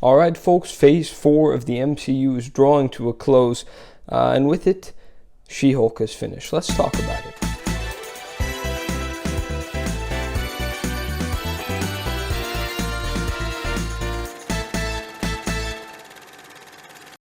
Alright folks, Phase 4 of the MCU is drawing to a close, and with it, She-Hulk is finished. Let's talk about it.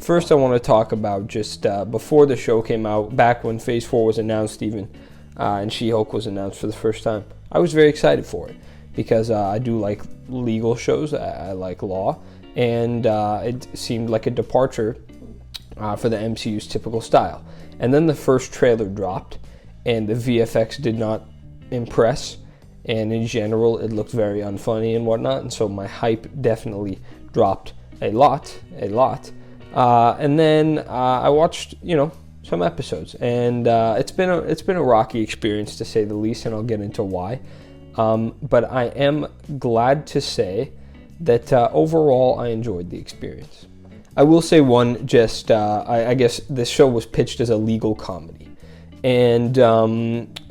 First, I want to talk about just before the show came out, back when Phase 4 was announced even, and She-Hulk was announced for the first time. I was very excited for it, because I do like legal shows, I like law, and it seemed like a departure for the MCU's typical style. And then the first trailer dropped, and the VFX did not impress, and in general it looked very unfunny and whatnot, and so my hype definitely dropped a lot. And then I watched, some episodes, and it's been a rocky experience to say the least, and I'll get into why. But I am glad to say that overall I enjoyed the experience. I will say I guess this show was pitched as a legal comedy. And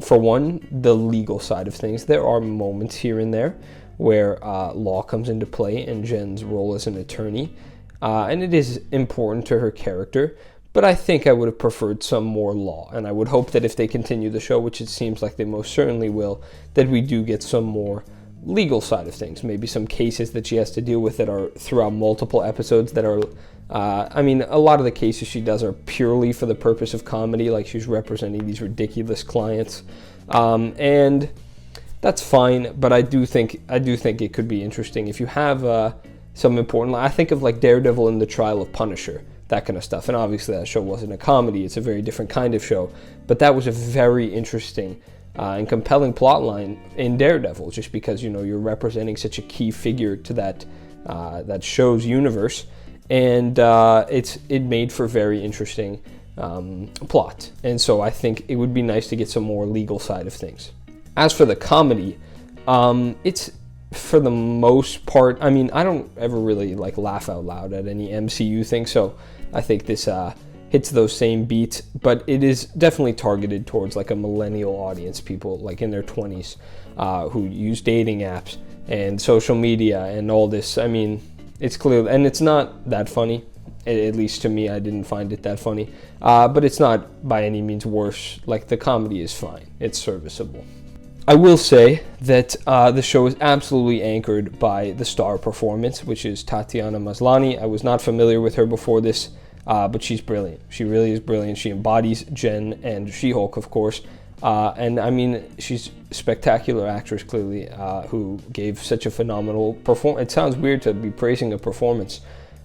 for one, the legal side of things, there are moments here and there where law comes into play in Jen's role as an attorney. And it is important to her character, but I think I would have preferred some more law. And I would hope that if they continue the show, which it seems like they most certainly will, that we do get some more legal side of things. Maybe some cases that she has to deal with that are throughout multiple episodes that are, a lot of the cases she does are purely for the purpose of comedy, like she's representing these ridiculous clients. And that's fine, but I do think it could be interesting if you have some important, I think of like Daredevil and the Trial of Punisher, that kind of stuff. And obviously that show wasn't a comedy, it's a very different kind of show, but that was a very interesting and compelling plot line in Daredevil, just because you're representing such a key figure to that show's universe, and it made for very interesting plot. And so I think it would be nice to get some more legal side of things. As for the comedy, it's for the most part, I don't ever really laugh out loud at any MCU thing, so I think this hits those same beats, but it is definitely targeted towards a millennial audience, people in their 20s who use dating apps and social media and all this. It's clear, and it's not that funny, at least to me. I didn't find it that funny, but it's not by any means worse. The comedy is fine, it's serviceable. I will say that the show is absolutely anchored by the star performance, which is Tatiana Maslany. I was not familiar with her before this, but she's brilliant. She really is brilliant. She embodies Jen and She-Hulk, of course. And she's a spectacular actress, clearly, who gave such a phenomenal performance. It sounds weird to be praising a performance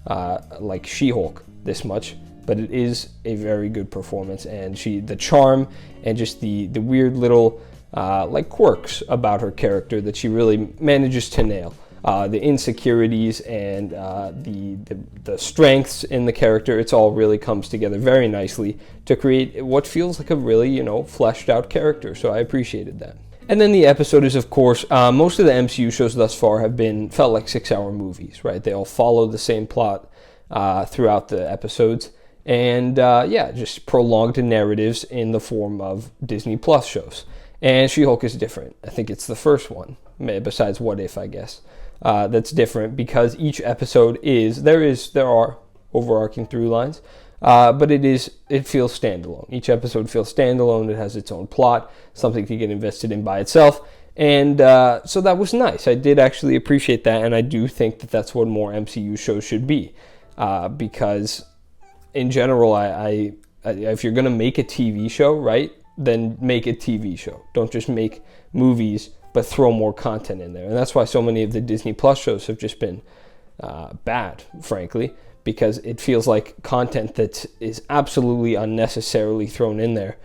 like She-Hulk this much, but it is a very good performance. And the charm and just the weird little quirks about her character that she really manages to nail. The insecurities and the strengths in the character, it's all really comes together very nicely to create what feels like a really, fleshed out character. So I appreciated that. And then the episode is, of course, most of the MCU shows thus far have felt like 6-hour movies, right? They all follow the same plot throughout the episodes. And just prolonged narratives in the form of Disney Plus shows. And She-Hulk is different. I think it's the first one, besides What If, I guess, that's different, because each episode there are overarching through lines, but it feels standalone. Each episode feels standalone. It has its own plot, something to get invested in by itself, and so that was nice. I did actually appreciate that, and I do think that that's what more MCU shows should be, because in general, if you're going to make a TV show, right, then make a TV show. Don't just make movies, but throw more content in there. And that's why so many of the Disney Plus shows have just been bad, frankly, because it feels like content that is absolutely unnecessarily thrown in there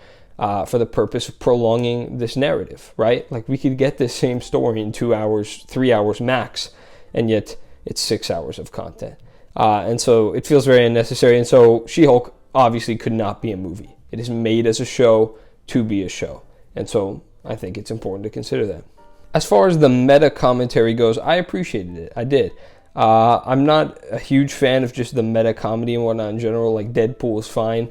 for the purpose of prolonging this narrative, right? We could get this same story in 2 hours, 3 hours max, and yet it's 6 hours of content. And so it feels very unnecessary. And so She-Hulk obviously could not be a movie. It is made as a show to be a show. And so I think it's important to consider that. As far as the meta commentary goes, I appreciated it. I did. I'm not a huge fan of just the meta comedy and whatnot in general. Deadpool is fine.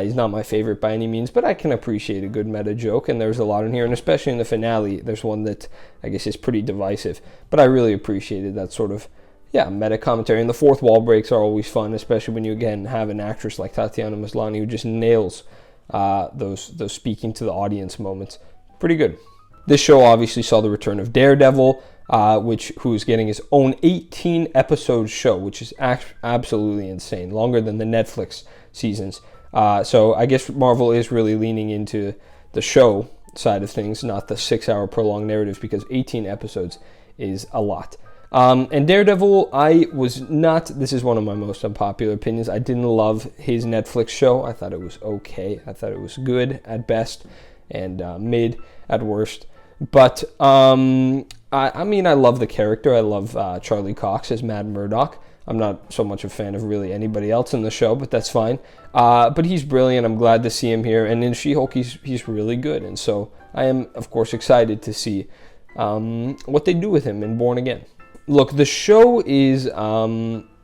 He's not my favorite by any means, but I can appreciate a good meta joke, and there's a lot in here, and especially in the finale, there's one that I guess is pretty divisive. But I really appreciated that sort of, yeah, meta commentary. And the fourth wall breaks are always fun, especially when you, again, have an actress like Tatiana Maslany who just nails those speaking to the audience moments. Pretty good. This show obviously saw the return of Daredevil, who is getting his own 18-episode show, which is absolutely insane, longer than the Netflix seasons. So I guess Marvel is really leaning into the show side of things, not the 6-hour prolonged narrative, because 18 episodes is a lot. And Daredevil, this is one of my most unpopular opinions. I didn't love his Netflix show. I thought it was okay. I thought it was good at best and mid at worst. But I love the character. I love Charlie Cox as Mad Murdock. I'm not so much a fan of really anybody else in the show, but that's fine. But he's brilliant. I'm glad to see him here. And in She-Hulk, he's really good. And so I am, of course, excited to see what they do with him in Born Again. Look, the show is,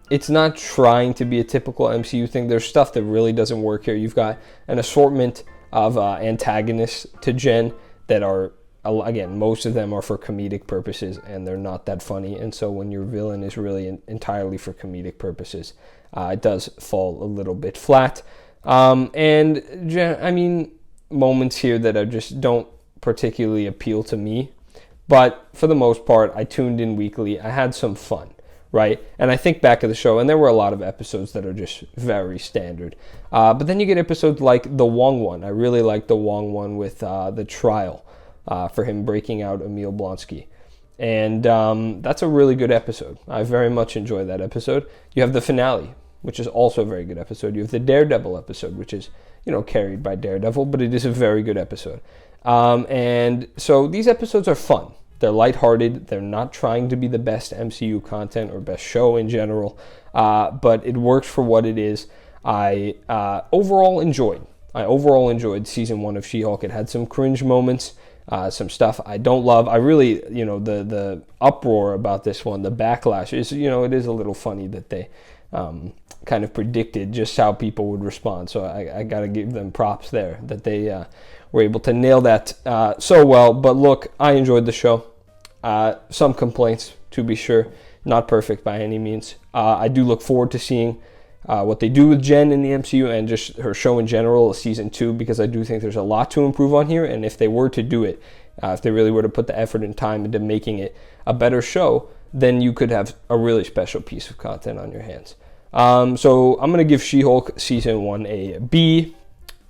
it's not trying to be a typical MCU thing. There's stuff that really doesn't work here. You've got an assortment of antagonists to Jen that are, again, most of them are for comedic purposes, and they're not that funny. And so when your villain is really entirely for comedic purposes, it does fall a little bit flat. And Jen, moments here that are just don't particularly appeal to me. But for the most part, I tuned in weekly. I had some fun, right? And I think back of the show, and there were a lot of episodes that are just very standard. But then you get episodes like the Wong one. I really like the Wong one with the trial for him breaking out Emil Blonsky. And that's a really good episode. I very much enjoy that episode. You have the finale, which is also a very good episode. You have the Daredevil episode, which is, carried by Daredevil, but it is a very good episode. And so these episodes are fun. They're lighthearted. They're not trying to be the best MCU content or best show in general, but it works for what it is. I overall enjoyed season 1 of She-Hulk. It had some cringe moments, some stuff I don't love. I really, the uproar about this one, the backlash is, it is a little funny that they kind of predicted just how people would respond. So I got to give them props there that they were able to nail that so well. But look, I enjoyed the show. Some complaints, to be sure. Not perfect by any means. I do look forward to seeing what they do with Jen in the MCU and just her show in general, season 2, because I do think there's a lot to improve on here. And if they were to do it, if they really were to put the effort and time into making it a better show, then you could have a really special piece of content on your hands. So I'm going to give She-Hulk season 1 a B.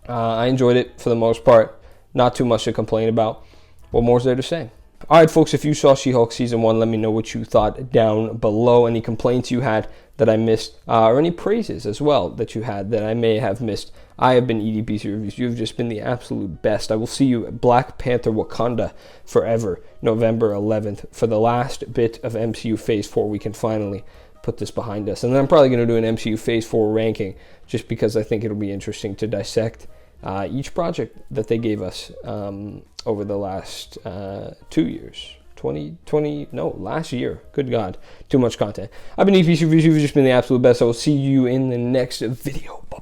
I enjoyed it for the most part. Not too much to complain about. What more is there to say? All right, folks, if you saw She-Hulk season 1, let me know what you thought down below. Any complaints you had that I missed, or any praises as well that you had that I may have missed. I have been EDPC Reviews. You have just been the absolute best. I will see you at Black Panther Wakanda Forever, November 11th, for the last bit of MCU Phase 4. We can finally put this behind us. And then I'm probably going to do an MCU Phase 4 ranking, just because I think it'll be interesting to dissect each project that they gave us over the last 2 years. Last year. Good God. Too much content. I've been EPC Reviews. You've just been the absolute best. I will see you in the next video. Bye.